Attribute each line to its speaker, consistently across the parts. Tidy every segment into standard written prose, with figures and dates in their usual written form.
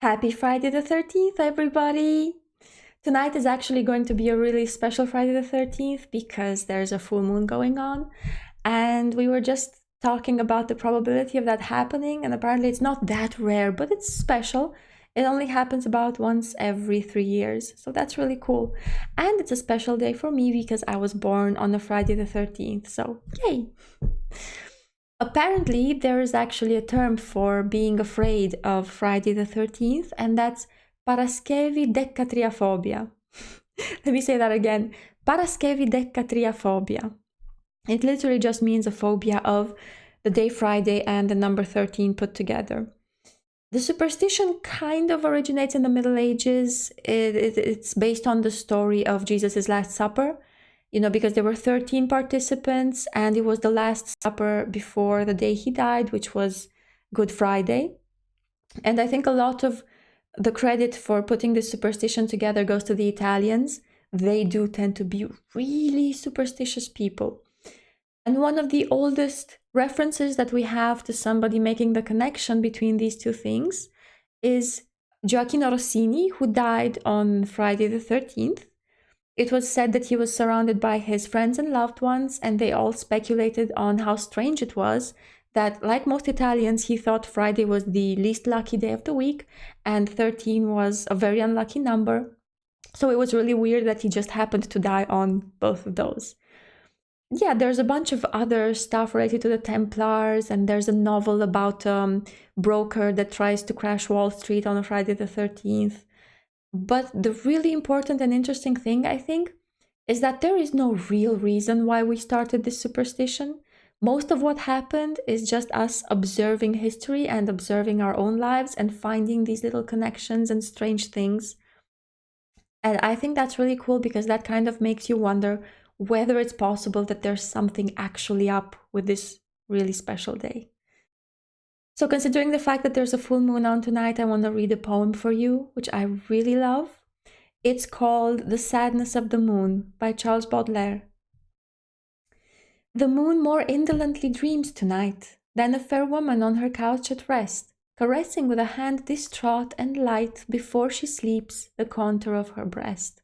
Speaker 1: Happy Friday the 13th, everybody! Tonight is actually going to be a really special Friday the 13th because there's a full moon going on, and we were just talking about the probability of that happening, and apparently it's not that rare, but it's special. It only happens about once every 3 years, so that's really cool. And it's a special day for me because I was born on a Friday the 13th, so yay! Apparently, there is actually a term for being afraid of Friday the 13th, and that's paraskevidekatriaphobia. Let me say that again. Paraskevidekatriaphobia. It literally just means a phobia of the day Friday and the number 13 put together. The superstition kind of originates in the Middle Ages. It's based on the story of Jesus' Last Supper. Because there were 13 participants and it was the Last Supper before the day he died, which was Good Friday. And I think a lot of the credit for putting this superstition together goes to the Italians. They do tend to be really superstitious people. And one of the oldest references that we have to somebody making the connection between these two things is Gioacchino Rossini, who died on Friday the 13th. It was said that he was surrounded by his friends and loved ones, and they all speculated on how strange it was that, like most Italians, he thought Friday was the least lucky day of the week, and 13 was a very unlucky number. So it was really weird that he just happened to die on both of those. Yeah, there's a bunch of other stuff related to the Templars, and there's a novel about a broker that tries to crash Wall Street on a Friday the 13th. But the really important and interesting thing, I think, is that there is no real reason why we started this superstition. Most of what happened is just us observing history and observing our own lives and finding these little connections and strange things. And I think that's really cool because that kind of makes you wonder whether it's possible that there's something actually up with this really special day. So considering the fact that there's a full moon on tonight, I want to read a poem for you, which I really love. It's called The Sadness of the Moon by Charles Baudelaire. The moon more indolently dreams tonight than a fair woman on her couch at rest, caressing with a hand distraught and light before she sleeps the contour of her breast.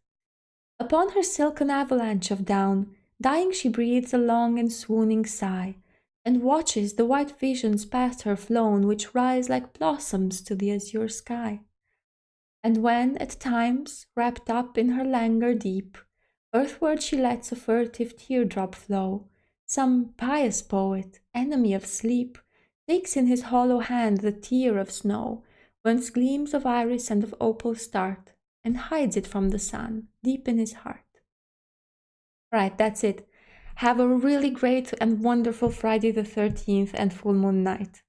Speaker 1: Upon her silken avalanche of down, dying she breathes a long and swooning sigh, and watches the white visions past her flown which rise like blossoms to the azure sky. And when, at times, wrapped up in her languor deep, earthward she lets a furtive teardrop flow, some pious poet, enemy of sleep, takes in his hollow hand the tear of snow, whence gleams of iris and of opal start, and hides it from the sun, deep in his heart. Right, that's it. Have a really great and wonderful Friday the 13th and full moon night.